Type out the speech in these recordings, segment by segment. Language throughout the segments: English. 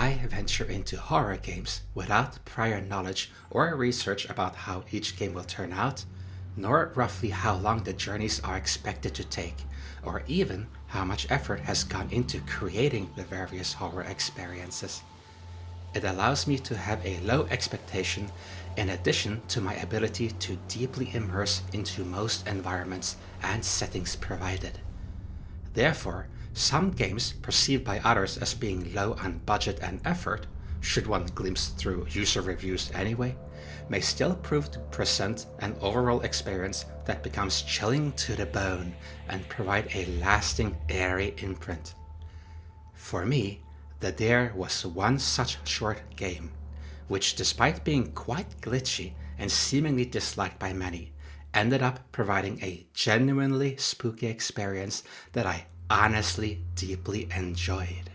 I venture into horror games without prior knowledge or research about how each game will turn out, nor roughly how long the journeys are expected to take, or even how much effort has gone into creating the various horror experiences. It allows me to have a low expectation in addition to my ability to deeply immerse into most environments and settings provided. Therefore, some games perceived by others as being low on budget and effort, should one glimpse through user reviews anyway, may still prove to present an overall experience that becomes chilling to the bone and provide a lasting, airy imprint. For me, The Dare was one such short game, which despite being quite glitchy and seemingly disliked by many, ended up providing a genuinely spooky experience that I honestly deeply enjoyed.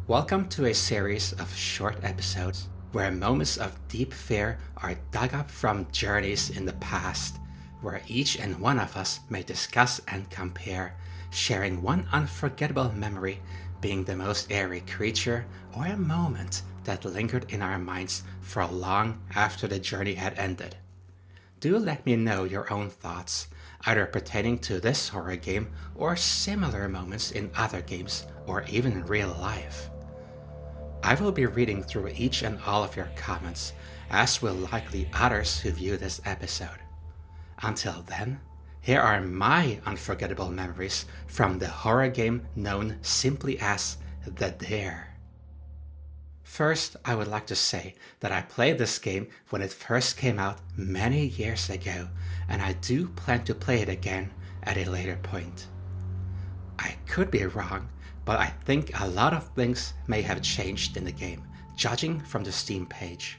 Welcome to a series of short episodes where moments of deep fear are dug up from journeys in the past, where each and one of us may discuss and compare, sharing one unforgettable memory being the most airy creature or a moment that lingered in our minds for long after the journey had ended. Do let me know your own thoughts, either pertaining to this horror game or similar moments in other games or even in real life. I will be reading through each and all of your comments, as will likely others who view this episode. Until then, here are my unforgettable memories from the horror game known simply as The Dare. First, I would like to say that I played this game when it first came out many years ago, and I do plan to play it again at a later point. I could be wrong, but I think a lot of things may have changed in the game, judging from the Steam page.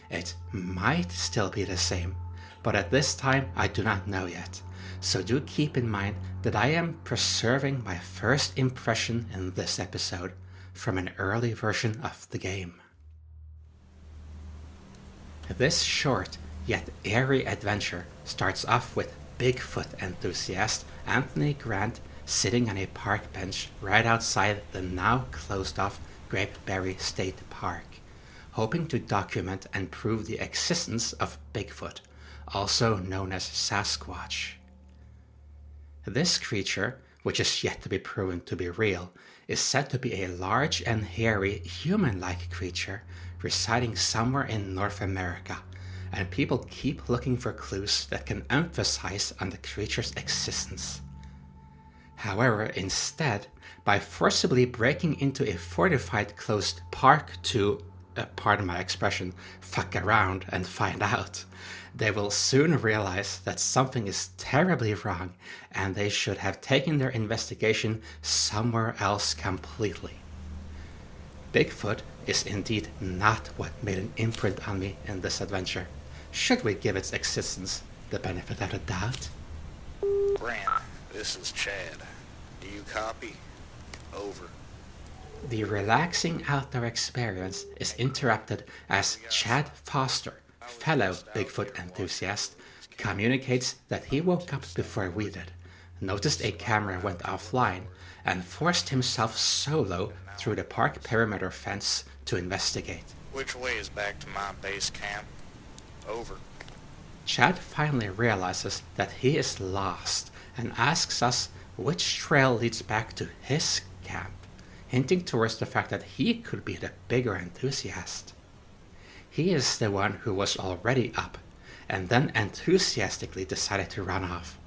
It might still be the same, but at this time I do not know yet, so do keep in mind that I am preserving my first impression in this episode from an early version of the game. This short yet airy adventure starts off with Bigfoot enthusiast Anthony Grant sitting on a park bench right outside the now closed off Grapeberry State Park, hoping to document and prove the existence of Bigfoot, also known as Sasquatch. This creature, which is yet to be proven to be real, is said to be a large and hairy human-like creature residing somewhere in North America, and people keep looking for clues that can emphasize on the creature's existence. However, instead, by forcibly breaking into a fortified closed park to, pardon my expression, fuck around and find out, they will soon realize that something is terribly wrong and they should have taken their investigation somewhere else completely. Bigfoot is indeed not what made an imprint on me in this adventure. Should we give its existence the benefit of the doubt? Brand, this is Chad. Do you copy? Over. The relaxing outdoor experience is interrupted as Chad Foster, fellow Bigfoot enthusiast, communicates that he woke up before we did, noticed a camera went offline, and forced himself solo through the park perimeter fence to investigate. Which way is back to my base camp? Over. Chad finally realizes that he is lost and asks us which trail leads back to his camp, hinting towards the fact that he could be the bigger enthusiast. He is the one who was already up, and then enthusiastically decided to run off.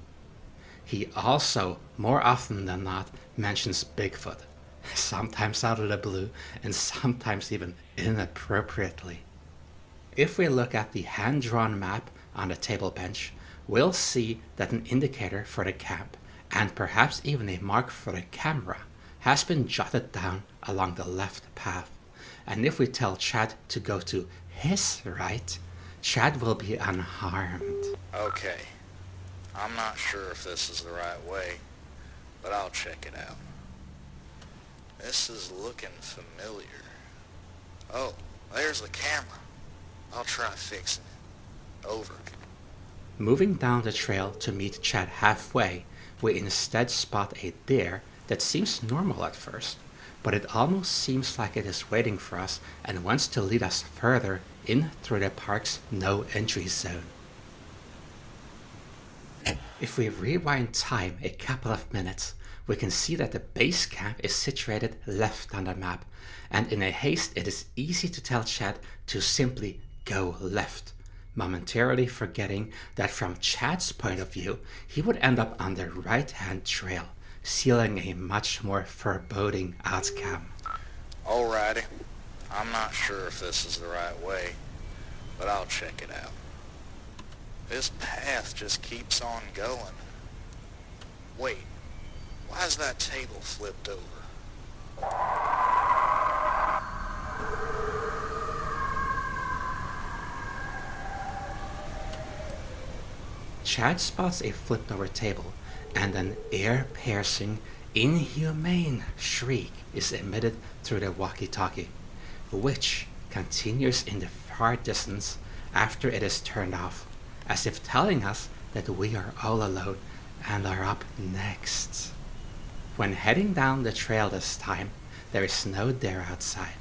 He also, more often than not, mentions Bigfoot, sometimes out of the blue, and sometimes even inappropriately. If we look at the hand-drawn map on the table bench, we'll see that an indicator for the camp, and perhaps even a mark for the camera, has been jotted down along the left path. And if we tell Chad to go to his right, Chad will be unharmed. Okay. I'm not sure if this is the right way, but I'll check it out. This is looking familiar. Oh, there's the camera. I'll try fixing it. Over. Moving down the trail to meet Chad halfway, we instead spot a deer that seems normal at first, but it almost seems like it is waiting for us and wants to lead us further in through the park's no entry zone. If we rewind time a couple of minutes, we can see that the base camp is situated left on the map, and in a haste it is easy to tell Chad to simply go left, momentarily forgetting that from Chad's point of view, he would end up on the right-hand trail, sealing a much more foreboding outcome. Alrighty. I'm not sure if this is the right way, but I'll check it out. This path just keeps on going. Wait, why is that table flipped over? Chad spots a flipped over table, and an ear-piercing, inhumane shriek is emitted through the walkie-talkie, which continues in the far distance after it is turned off, as if telling us that we are all alone and are up next. When heading down the trail this time, there is no dare outside.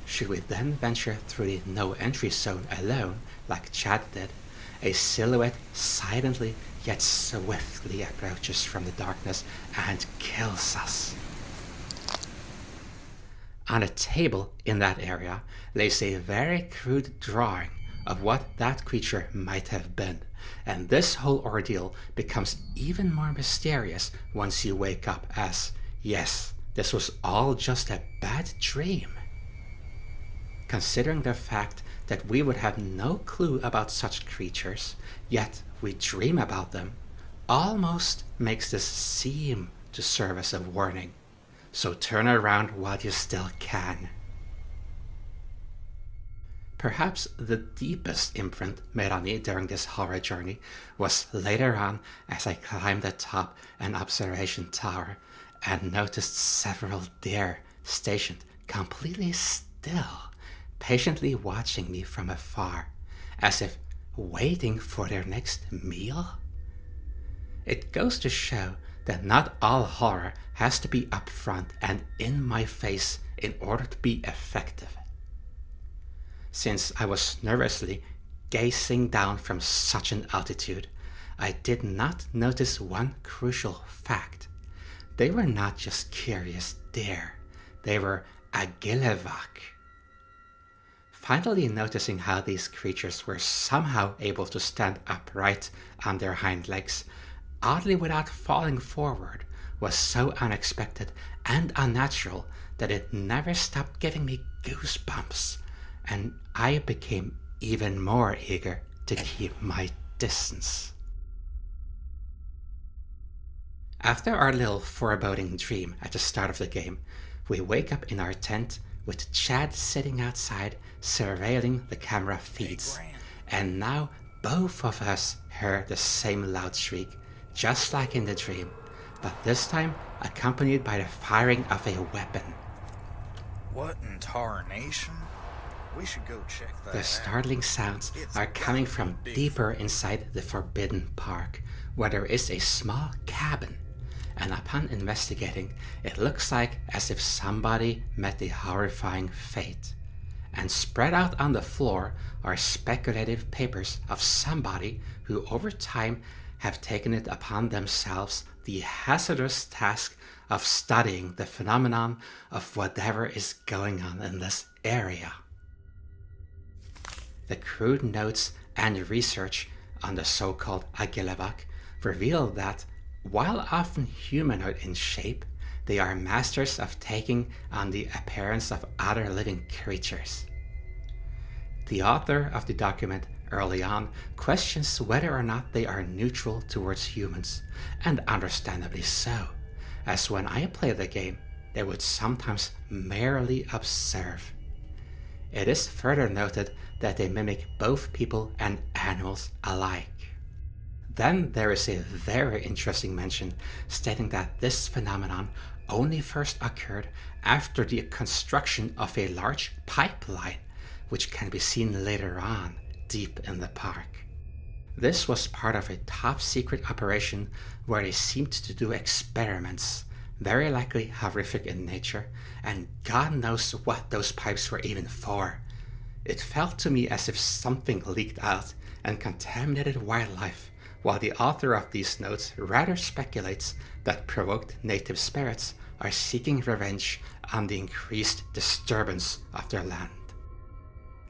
Should we then venture through the no entry zone alone, like Chad did, a silhouette silently yet swiftly approaches from the darkness and kills us. On a table in that area lays a very crude drawing of what that creature might have been, and this whole ordeal becomes even more mysterious once you wake up as, yes, this was all just a bad dream. Considering the fact that we would have no clue about such creatures, yet we dream about them, almost makes this seem to serve as a warning. So turn around while you still can. Perhaps the deepest imprint made on me during this horror journey was later on as I climbed atop an observation tower and noticed several deer stationed completely still, patiently watching me from afar, as if waiting for their next meal. It goes to show that not all horror has to be upfront and in my face in order to be effective. Since I was nervously gazing down from such an altitude, I did not notice one crucial fact. They were not just curious deer, they were agilevak. Finally noticing how these creatures were somehow able to stand upright on their hind legs, oddly without falling forward, was so unexpected and unnatural that it never stopped giving me goosebumps, and I became even more eager to keep my distance. After our little foreboding dream at the start of the game, we wake up in our tent with Chad sitting outside surveilling the camera feeds, and now both of us heard the same loud shriek, just like in the dream, but this time accompanied by the firing of a weapon. What in tarnation? We should go check that out. The startling sounds are coming from deeper inside the forbidden park, where there is a small cabin, and upon investigating, it looks like as if somebody met a horrifying fate. And spread out on the floor are speculative papers of somebody who over time have taken it upon themselves the hazardous task of studying the phenomenon of whatever is going on in this area. The crude notes and research on the so-called Agilevak reveal that, while often humanoid in shape, they are masters of taking on the appearance of other living creatures. The author of the document early on questions whether or not they are neutral towards humans, and understandably so, as when I play the game, they would sometimes merely observe. It is further noted that they mimic both people and animals alike. Then there is a very interesting mention stating that this phenomenon only first occurred after the construction of a large pipeline, which can be seen later on deep in the park. This was part of a top secret operation where they seemed to do experiments, very likely horrific in nature, and God knows what those pipes were even for. It felt to me as if something leaked out and contaminated wildlife, while the author of these notes rather speculates that provoked native spirits are seeking revenge on the increased disturbance of their land.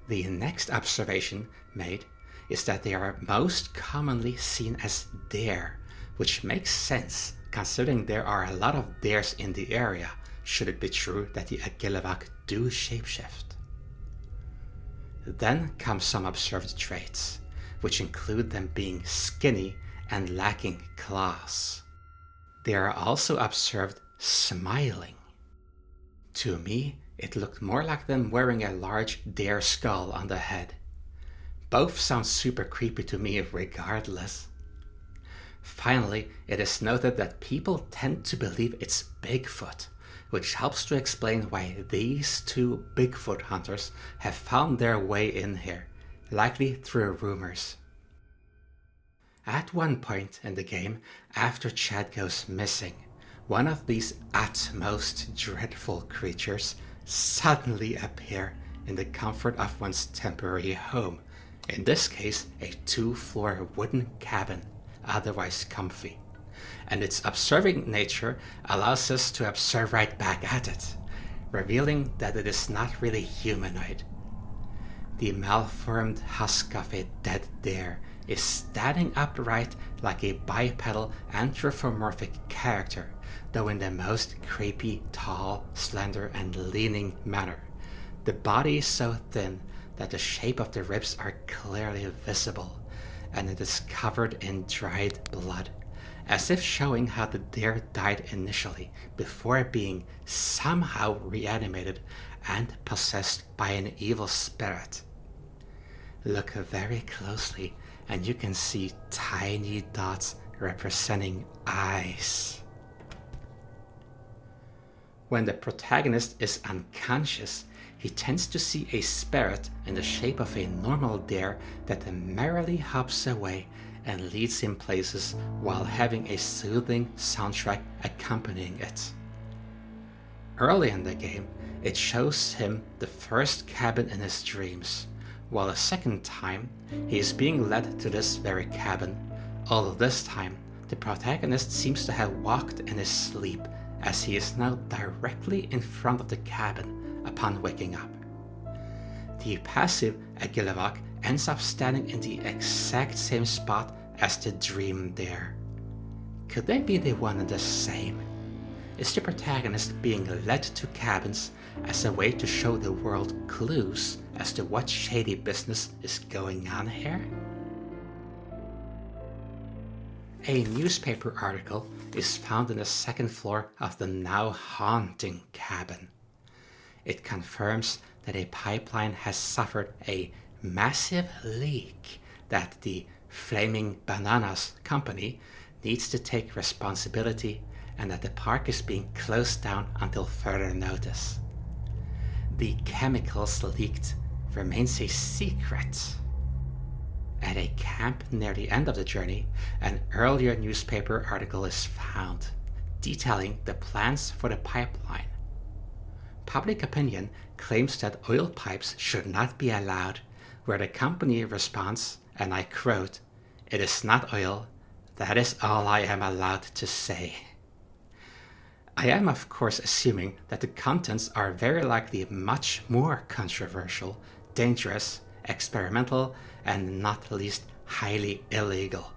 The next observation made is that they are most commonly seen as deer, which makes sense considering there are a lot of deers in the area, should it be true that the Agilavac do shapeshift. Then come some observed traits, which include them being skinny and lacking claws. They are also observed smiling. To me, it looked more like them wearing a large deer skull on the head. Both sound super creepy to me regardless. Finally, it is noted that people tend to believe it's Bigfoot, which helps to explain why these two Bigfoot hunters have found their way in here, likely through rumors. At one point in the game, after Chad goes missing, one of these at most dreadful creatures suddenly appear in the comfort of one's temporary home, in this case a 2-floor wooden cabin, otherwise comfy. And its observing nature allows us to observe right back at it, revealing that it is not really humanoid. The malformed husk of a dead deer is standing upright like a bipedal anthropomorphic character, though in the most creepy, tall, slender, and leaning manner. The body is so thin that the shape of the ribs are clearly visible, and it is covered in dried blood, as if showing how the deer died initially before being somehow reanimated and possessed by an evil spirit. Look very closely and you can see tiny dots representing eyes. When the protagonist is unconscious, he tends to see a spirit in the shape of a normal deer that merrily hops away and leads him places while having a soothing soundtrack accompanying it. Early in the game, it shows him the first cabin in his dreams, while a second time he is being led to this very cabin, although this time the protagonist seems to have walked in his sleep, as he is now directly in front of the cabin upon waking up. The passive Agilavac ends up standing in the exact same spot as the dream deer. Could they be the one and the same? Is the protagonist being led to cabins as a way to show the world clues as to what shady business is going on here? A newspaper article is found in the second floor of the now haunting cabin. It confirms that a pipeline has suffered a massive leak that the Flaming Bananas company needs to take responsibility, and that the park is being closed down until further notice. The chemicals leaked remains a secret. At a camp near the end of the journey, an earlier newspaper article is found, detailing the plans for the pipeline. Public opinion claims that oil pipes should not be allowed, where the company responds, and I quote, "It is not oil, that is all I am allowed to say." I am of course assuming that the contents are very likely much more controversial, dangerous, experimental, and not least highly illegal.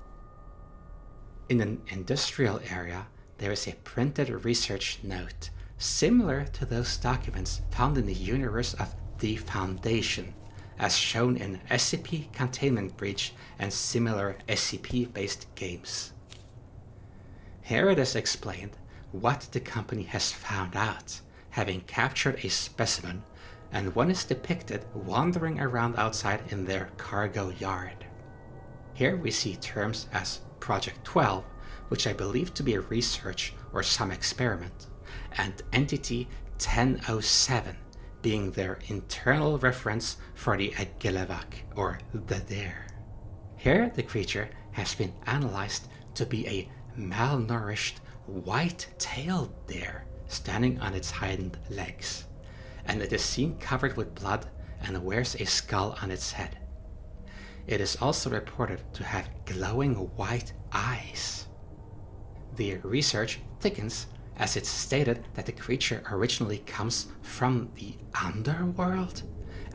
In an industrial area, there is a printed research note, similar to those documents found in the universe of The Foundation, as shown in SCP Containment Breach and similar SCP-based games. Here it is explained what the company has found out, having captured a specimen, and one is depicted wandering around outside in their cargo yard. Here we see terms as Project 12, which I believe to be a research or some experiment, and Entity 1007 being their internal reference for the Agilavac, or the deer. Here the creature has been analyzed to be a malnourished white-tailed deer standing on its hind legs, and it is seen covered with blood and wears a skull on its head. It is also reported to have glowing white eyes. The research thickens as it's stated that the creature originally comes from the underworld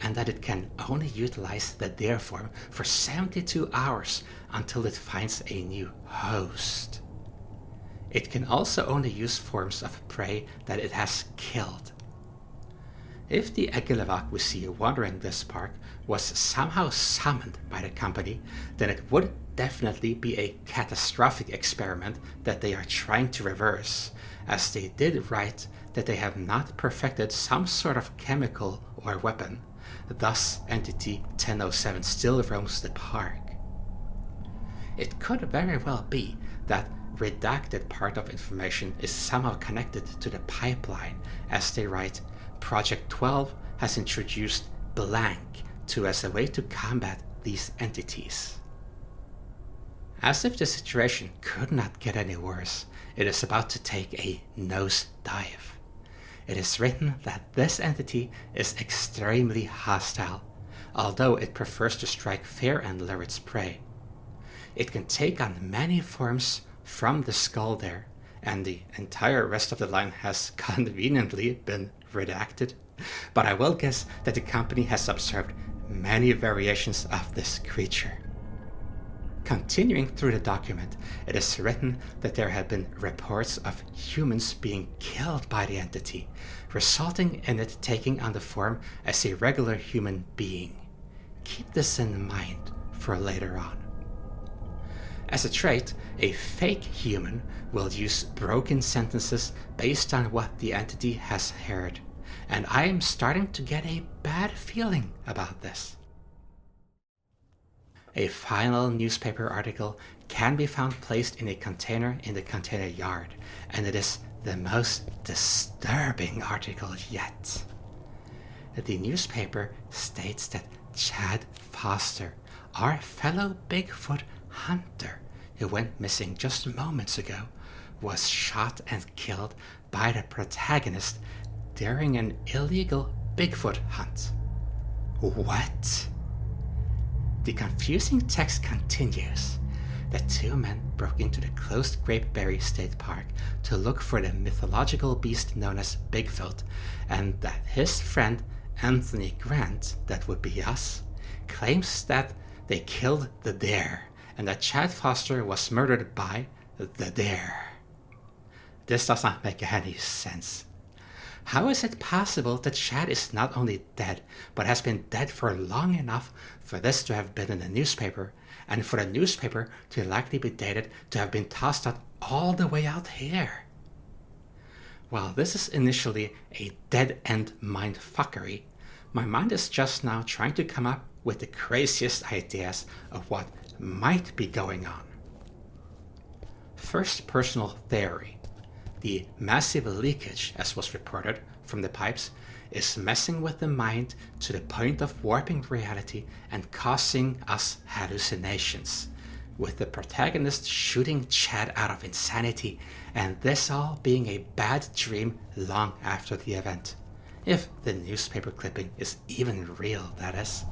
and that it can only utilize the deer form for 72 hours until it finds a new host. It can also only use forms of prey that it has killed. If the Egilevak we see wandering this park was somehow summoned by the company, then it would definitely be a catastrophic experiment that they are trying to reverse, as they did write that they have not perfected some sort of chemical or weapon. Thus, Entity 1007 still roams the park. It could very well be that redacted part of information is somehow connected to the pipeline, as they write, Project 12 has introduced blank as a way to combat these entities. As if the situation could not get any worse, it is about to take a nosedive. It is written that this entity is extremely hostile, although it prefers to strike fair and lure its prey. It can take on many forms from the skull there, and the entire rest of the line has conveniently been redacted, but I will guess that the company has observed many variations of this creature. Continuing through the document, it is written that there have been reports of humans being killed by the entity, resulting in it taking on the form as a regular human being. Keep this in mind for later on. As a trait, a fake human will use broken sentences based on what the entity has heard, and I am starting to get a bad feeling about this. A final newspaper article can be found placed in a container in the container yard, and it is the most disturbing article yet. The newspaper states that Chad Foster, our fellow Bigfoot hunter who went missing just moments ago, was shot and killed by the protagonist during an illegal Bigfoot hunt. What? The confusing text continues. The two men broke into the closed Grapeberry State Park to look for the mythological beast known as Bigfoot, and that his friend Anthony Grant, that would be us, claims that they killed the deer and that Chad Foster was murdered by the deer. This does not make any sense. How is it possible that Chad is not only dead, but has been dead for long enough for this to have been in the newspaper, and for the newspaper to likely be dated to have been tossed out all the way out here? While this is initially a dead-end mindfuckery, my mind is just now trying to come up with the craziest ideas of what might be going on. First personal theory. The massive leakage, as was reported, from the pipes is messing with the mind to the point of warping reality and causing us hallucinations, with the protagonist shooting Chad out of insanity, and this all being a bad dream long after the event. If the newspaper clipping is even real, that is.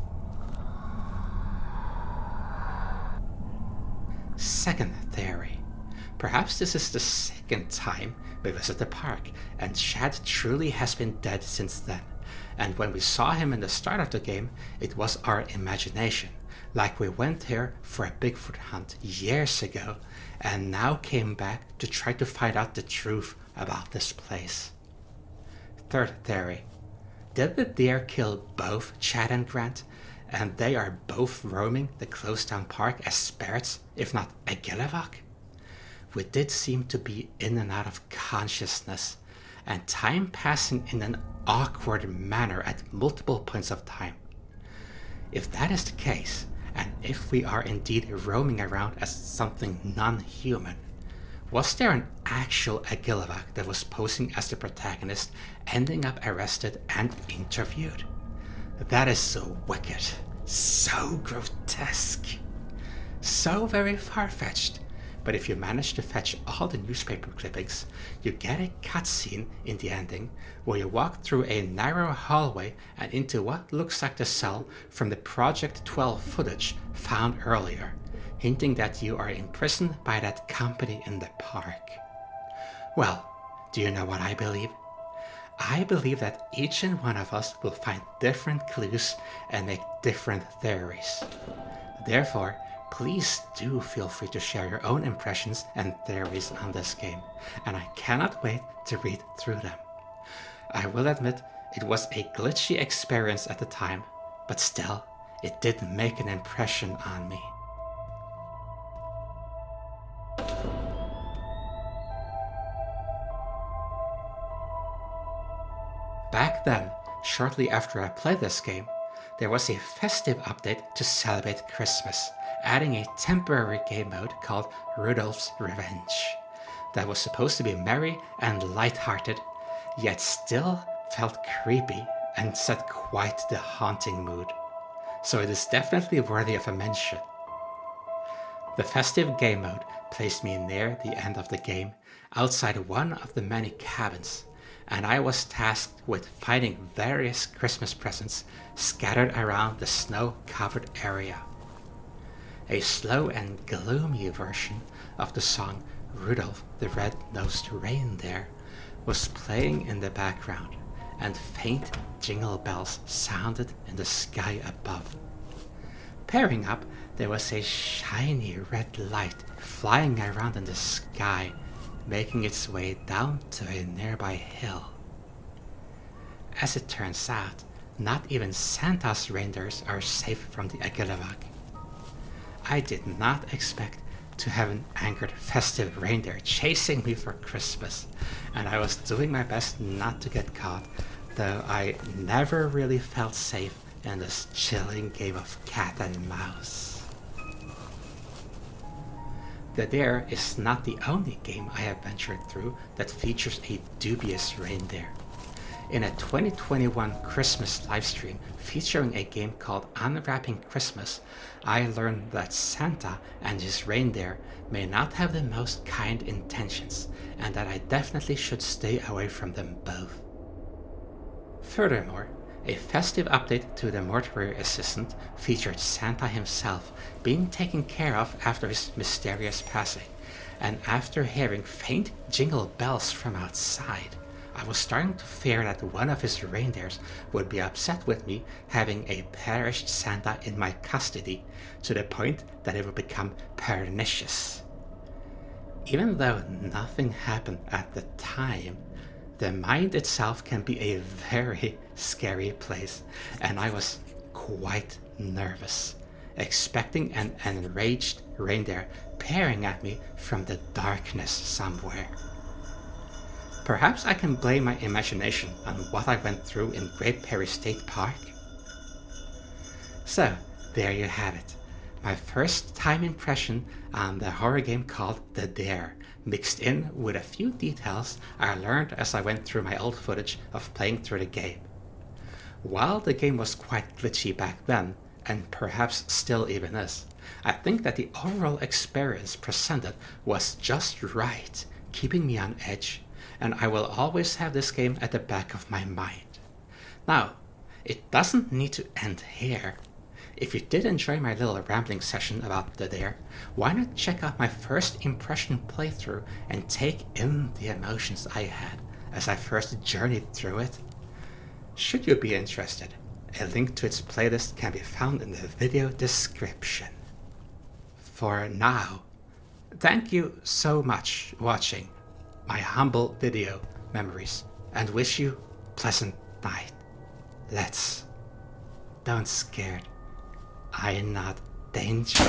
Second theory. Perhaps this is the second time we visit the park, and Chad truly has been dead since then, and when we saw him in the start of the game, it was our imagination, like we went here for a Bigfoot hunt years ago, and now came back to try to find out the truth about this place. Third theory. Did the deer kill both Chad and Grant, and they are both roaming the closed down park as spirits, if not Egilevak? We did seem to be in and out of consciousness, and time passing in an awkward manner at multiple points of time. If that is the case, and if we are indeed roaming around as something non-human, was there an actual Egilevak that was posing as the protagonist, ending up arrested and interviewed? That is so wicked, so grotesque, so very far-fetched, but if you manage to fetch all the newspaper clippings, you get a cutscene in the ending where you walk through a narrow hallway and into what looks like the cell from the Project 12 footage found earlier, hinting that you are imprisoned by that company in the park. Well, do you know what I believe? I believe that each and one of us will find different clues and make different theories. Therefore, please do feel free to share your own impressions and theories on this game, and I cannot wait to read through them. I will admit it was a glitchy experience at the time, but still, it did make an impression on me. Back then, shortly after I played this game, there was a festive update to celebrate Christmas, adding a temporary game mode called Rudolph's Revenge. That was supposed to be merry and lighthearted, yet still felt creepy and set quite the haunting mood. So it is definitely worthy of a mention. The festive game mode placed me near the end of the game, outside one of the many cabins, and I was tasked with finding various Christmas presents scattered around the snow-covered area. A slow and gloomy version of the song Rudolph the Red-Nosed Reindeer was playing in the background, and faint jingle bells sounded in the sky above. Pairing up, there was a shiny red light flying around in the sky, making its way down to a nearby hill. As it turns out, not even Santa's reindeers are safe from the Egelawag. I did not expect to have an angered festive reindeer chasing me for Christmas, and I was doing my best not to get caught, though I never really felt safe in this chilling game of cat and mouse. The Dare is not the only game I have ventured through that features a dubious reindeer. In a 2021 Christmas livestream featuring a game called Unwrapping Christmas, I learned that Santa and his reindeer may not have the most kind intentions, and that I definitely should stay away from them both. Furthermore, a festive update to the mortuary assistant featured Santa himself being taken care of after his mysterious passing, and after hearing faint jingle bells from outside, I was starting to fear that one of his reindeers would be upset with me having a perished Santa in my custody, to the point that it would become pernicious. Even though nothing happened at the time, the mind itself can be a very scary place, and I was quite nervous, expecting an enraged reindeer peering at me from the darkness somewhere. Perhaps I can blame my imagination on what I went through in Great Perry State Park. So, there you have it. My first time impression on the horror game called The Dare, mixed in with a few details I learned as I went through my old footage of playing through the game. While the game was quite glitchy back then, and perhaps still even is, I think that the overall experience presented was just right, keeping me on edge, and I will always have this game at the back of my mind. Now, it doesn't need to end here. If you did enjoy my little rambling session about The Dare, why not check out my first impression playthrough and take in the emotions I had as I first journeyed through it? Should you be interested, a link to its playlist can be found in the video description. For now, thank you so much for watching my humble video memories, and wish you pleasant night. Don't scared. I am not danger.